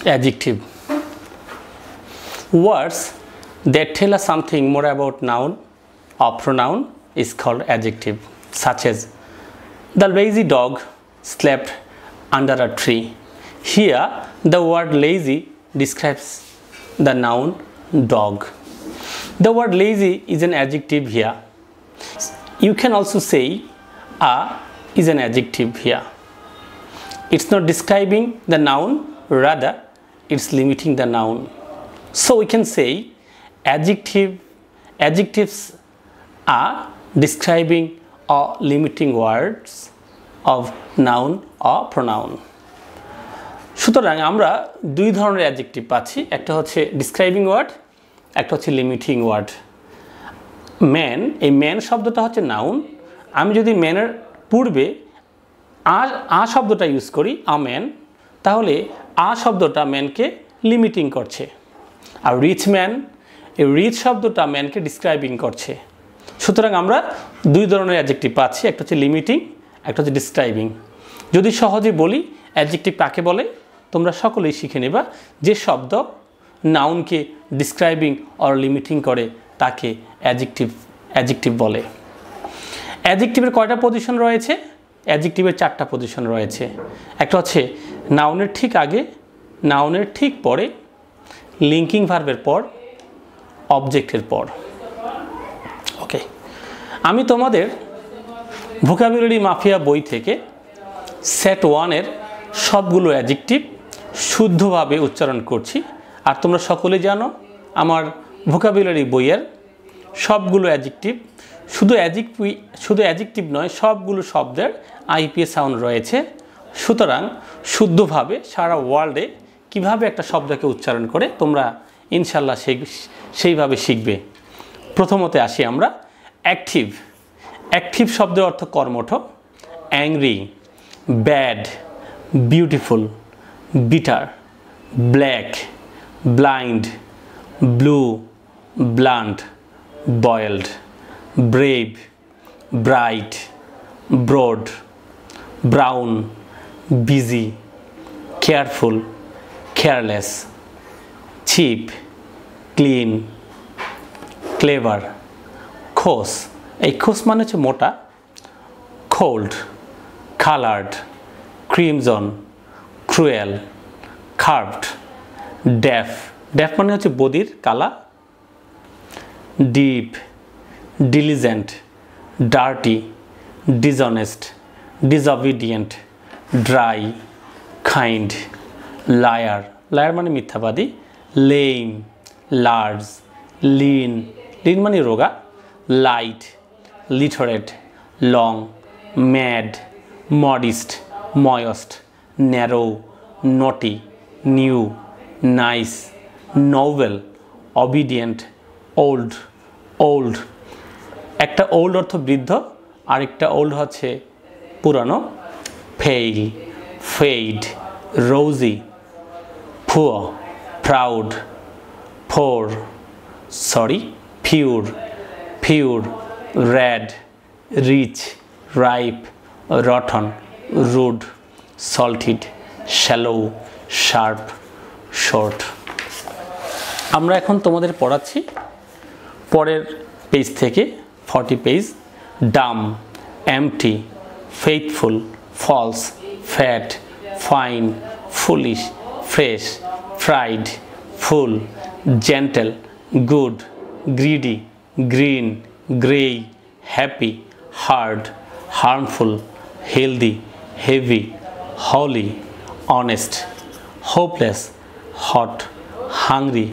Adjective. Words that tell us something more about noun or pronoun is called adjective, such as the lazy dog slept under a tree. Here, the word lazy describes the noun dog. The word lazy is an adjective here. You can also say a is an adjective here. It's not describing the noun, rather it's limiting the noun. So we can say adjectives are describing or limiting words of noun or pronoun. সুতরাং আমরা দুই ধরনের adjective পাচ্ছি, একটা হচ্ছে describing word, একটা হচ্ছে limiting word. Man, এই ম্যান শব্দটা হচ্ছে নাউন। আমি যদি ম্যানের পূর্বে আ শব্দটা ইউজ করি, আ ম্যান, তাহলে আ শব্দটা ম্যানকে লিমিটিং করছে। আর রিচ ম্যান, এই রিচ শব্দটা ম্যানকে ডিসক্রাইবিং করছে। সুতরাং আমরা দুই ধরনের অ্যাডজেক্টিভ পাচ্ছি, একটা হচ্ছে লিমিটিং, একটা হচ্ছে ডিসক্রাইবিং। যদি সহজে বলি অ্যাডজেক্টিভ কাকে বলে, তোমরা সকলেই শিখে নেবা। যে শব্দ নাউনকে ডিসক্রাইবিং অর লিমিটিং করে তাকে অ্যাডজেক্টিভ বলে। অ্যাডজেক্টিভের কয়টা পজিশন রয়েছে? অ্যাডজেক্টিভের 4টা পজিশন রয়েছে। একটা হচ্ছে নাউনের ঠিক আগে, নাউনের ঠিক পরে, লিঙ্কিং ভার্বের পর, অবজেক্টের পর। ওকে, আমি তোমাদের ভোকাবুলারি মাফিয়া বই থেকে সেট 1-এর সবগুলো অ্যাডজেক্টিভ শুদ্ধভাবে উচ্চারণ করছি। আর তোমরা সকলে জানো আমার ভোকাবুলারি বইয়ের সবগুলো অ্যাডজেক্টিভ, শুধু অ্যাডজেক্টিভ নয়, সবগুলো শব্দের আইপিএ সাউন্ড রয়েছে। সুতরাং শুদ্ধভাবে সারা ওয়ার্ল্ডে কিভাবে একটা শব্দকে উচ্চারণ করে তোমরা ইনশাল্লাহ সেইভাবে শিখবে। প্রথমতে আসি আমরা অ্যাক্টিভ। অ্যাক্টিভ শব্দের অর্থ কর্মঠ। Angry, bad, beautiful, bitter, black, blind, blue, blunt, boiled, brave, bright, broad, brown, busy, careful, careless, cheap, clean, clever, coarse. এই খোস মানে হচ্ছে মোটা। Cold, coloured, crimson, cruel, curved, deaf. Deaf মানে হচ্ছে বদির, কালা। Deep, diligent, dirty, dishonest, disobedient, dry, kind, liar. Liar মানে মিথ্যাবাদী। লেম, লার্জ, লিন, লিন মানে রোগা। Light, literate, long, mad, modest, moist, narrow, naughty, new, nice, novel, obedient, old. Old, একটা old অর্থ বৃদ্ধ, আরেকটা ওল্ড হচ্ছে পুরানো। Pale, fade, rosy, poor, proud, pure, pure, red, rich, ripe, rotten, rude, salted, shallow, sharp, short. আমরা এখন তোমাদের পড়াচ্ছি পরের পেজ থেকে 40 page. Dumb, empty, faithful, false, fat, fine, foolish, fresh, fried, full, gentle, good, greedy, green, grey, happy, hard, harmful, healthy, heavy, holy, honest, hopeless, hot, hungry,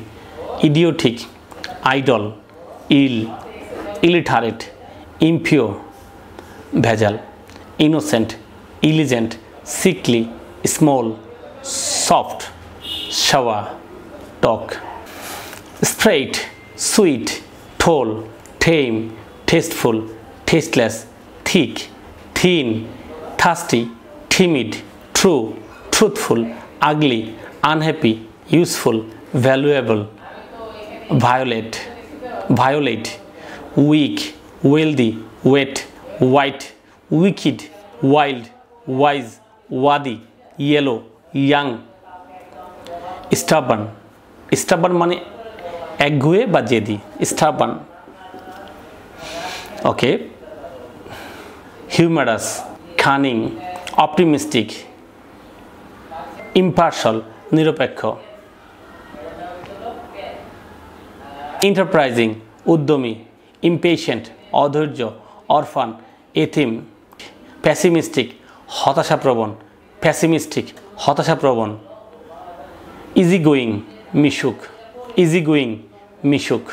idiotic, idle, ill, illiterate, impure, ভেজাল, innocent, elegant, sickly, small, soft, sour, টক। Straight, sweet, tall, tame, tasteful, tasteless, thick, thin, thirsty, timid, true, truthful, ugly, unhappy, useful, valuable, violate, weak, wealthy, wet, white, wicked, wild, wise, worthy, yellow, young, stubborn, stubborn মানে একগুঁয়ে বা জেদি, stubborn. Okay, humorous, cunning, optimistic, impartial নিরপেক্ষ, enterprising উদ্যমী, impatient অধৈর্য, orphan এথিম, pessimistic হতাশাপ্রবণ, pessimistic হতাশাপ্রবণ, ইজি গোয়িং মিশুক, ইজি গোয়িং মিশুক।